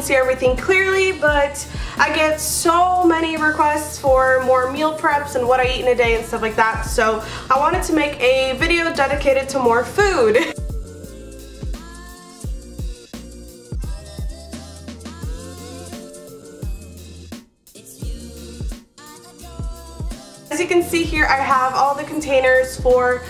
see everything clearly, but I get so many requests for more meal preps and what I eat in a day and stuff like that, so I wanted to make a video dedicated to more food. As you can see here, I have all the containers for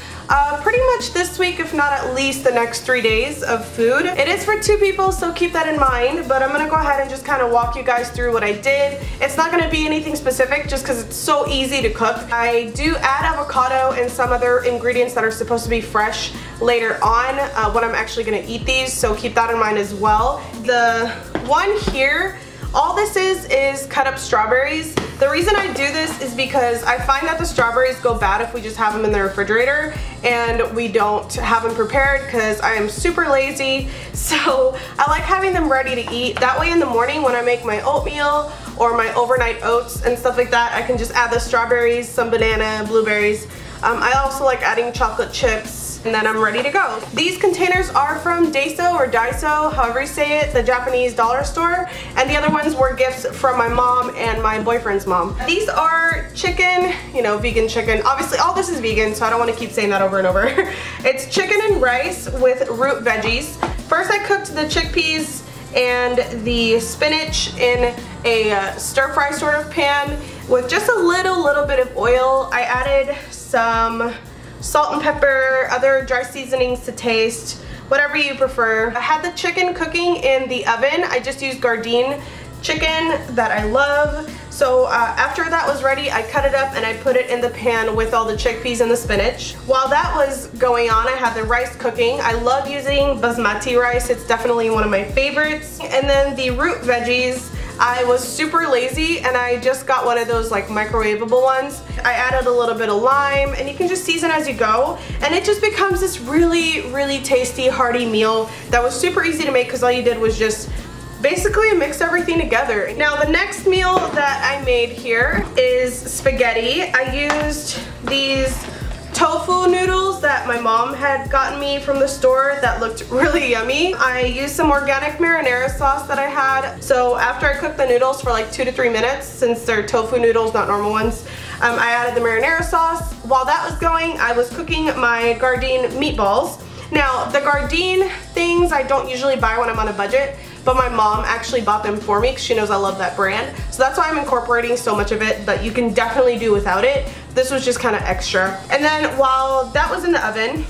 pretty much this week, if not at least the next 3 days of food. It is for 2 people, so keep that in mind, but I'm gonna go ahead and just kind of walk you guys through what I did. It's not gonna be anything specific just because it's so easy to cook. I do add avocado and some other ingredients that are supposed to be fresh later on when I'm actually gonna eat these, so keep that in mind as well. The one here, all this is cut up strawberries. The reason I do this is because I find that the strawberries go bad if we just have them in the refrigerator and we don't have them prepared because I am super lazy. So I like having them ready to eat. That way in the morning when I make my oatmeal or my overnight oats and stuff like that, I can just add the strawberries, some banana, blueberries. I also like adding chocolate chips, and then I'm ready to go. These containers are from Daiso or Daiso, however you say it, the Japanese dollar store, and the other ones were gifts from my mom and my boyfriend's mom. These are chicken, you know, vegan chicken. Obviously all this is vegan, so I don't want to keep saying that over and over. It's chicken and rice with root veggies. First I cooked the chickpeas and the spinach in a stir-fry sort of pan with just a little bit of oil. I added some salt and pepper, other dry seasonings to taste, whatever you prefer. I had the chicken cooking in the oven. I just used Gardein chicken that I love. So after that was ready, I cut it up and I put it in the pan with all the chickpeas and the spinach. While that was going on, I had the rice cooking. I love using basmati rice. It's definitely one of my favorites. And then the root veggies, I was super lazy and I just got one of those like microwavable ones. I added a little bit of lime and you can just season as you go, and it just becomes this really tasty, hearty meal that was super easy to make because all you did was just basically mix everything together. Now the next meal that I made here is spaghetti. I used these tofu noodles that my mom had gotten me from the store that looked really yummy. I used some organic marinara sauce that I had. So after I cooked the noodles for like 2 to 3 minutes, since they're tofu noodles, not normal ones, I added the marinara sauce. While that was going, I was cooking my Gardein meatballs. Now the Gardein things I don't usually buy when I'm on a budget, but my mom actually bought them for me because she knows I love that brand. So that's why I'm incorporating so much of it that you can definitely do without it. This was just kind of extra. And then while that was in the oven,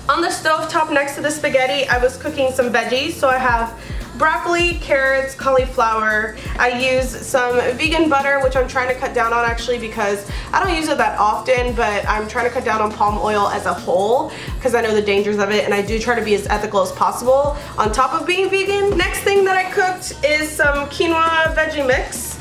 on the stovetop next to the spaghetti, I was cooking some veggies. So I have broccoli, carrots, cauliflower. I use some vegan butter, which I'm trying to cut down on actually because I don't use it that often, but I'm trying to cut down on palm oil as a whole because I know the dangers of it, and I do try to be as ethical as possible on top of being vegan. Next thing that I cooked is some quinoa veggie mix.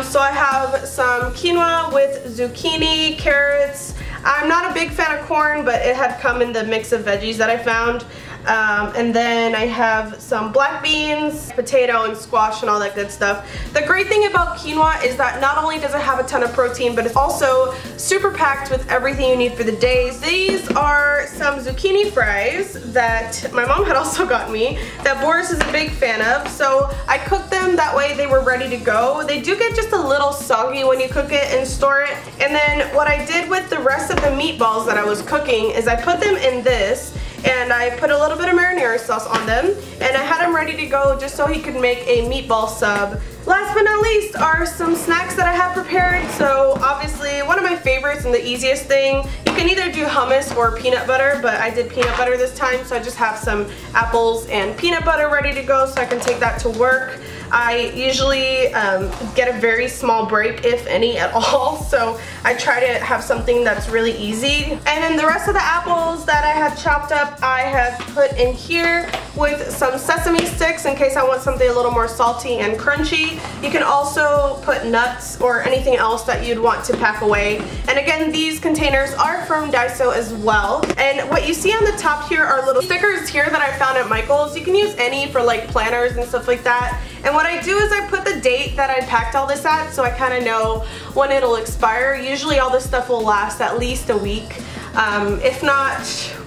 So I have some quinoa with zucchini, carrots. I'm not a big fan of corn, but it had come in the mix of veggies that I found. And then I have some black beans, potato, and squash and all that good stuff. The great thing about quinoa is that not only does it have a ton of protein, but it's also super packed with everything you need for the day. These are some zucchini fries that my mom had also got me that Boris is a big fan of. So I cooked them that way they were ready to go. They do get just a little soggy when you cook it and store it. And then what I did with the rest of the meatballs that I was cooking is I put them in this, and I put a little bit of marinara sauce on them, and I had them ready to go just so he could make a meatball sub. Last but not least are some snacks that I have prepared. So obviously one of my favorites and the easiest thing, you can either do hummus or peanut butter, but I did peanut butter this time, so I just have some apples and peanut butter ready to go so I can take that to work. I usually get a very small break, if any at all, so I try to have something that's really easy. And then the rest of the apples that I had chopped up, I have put in here with some sesame sticks in case I want something a little more salty and crunchy. You can also put nuts or anything else that you'd want to pack away. And again, these containers are from Daiso as well. And what you see on the top here are little stickers here that I found at Michael's. You can use any for like planners and stuff like that. And what I do is I put the date that I packed all this at, so I kind of know when it'll expire. Usually all this stuff will last at least a week. If not,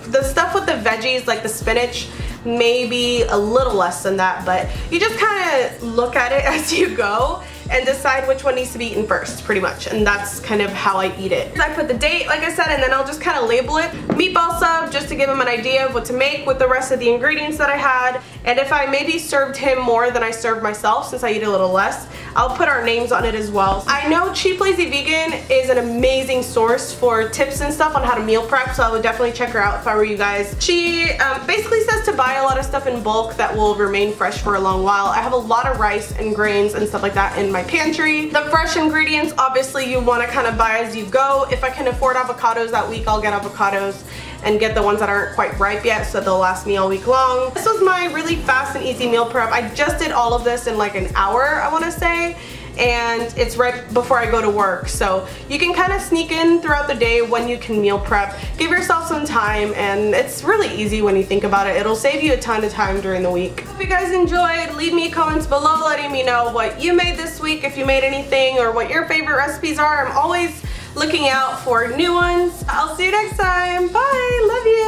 the stuff with the veggies like the spinach, maybe a little less than that, but you just kind of look at it as you go and decide which one needs to be eaten first, pretty much. And that's kind of how I eat it. I put the date, like I said, and then I'll just kind of label it meatball sub, just to give him an idea of what to make with the rest of the ingredients that I had. And if I maybe served him more than I served myself, since I eat a little less, I'll put our names on it as well. I know Cheap Lazy Vegan is an amazing source for tips and stuff on how to meal prep, so I would definitely check her out if I were you guys. She basically says to buy a lot of stuff in bulk that will remain fresh for a long while. I have a lot of rice and grains and stuff like that in my pantry. The fresh ingredients, obviously you want to kind of buy as you go. If I can afford avocados that week, I'll get avocados and get the ones that aren't quite ripe yet so they'll last me all week long. This was my really fast and easy meal prep. I just did all of this in like an hour, I want to say, and it's right before I go to work, so you can kind of sneak in throughout the day when you can meal prep. Give yourself some time, and it's really easy when you think about it. It'll save you a ton of time during the week. If you guys enjoyed, leave me comments below letting me know what you made this week, if you made anything, or what your favorite recipes are. I'm always looking out for new ones. I'll see you next time. Bye. Love you.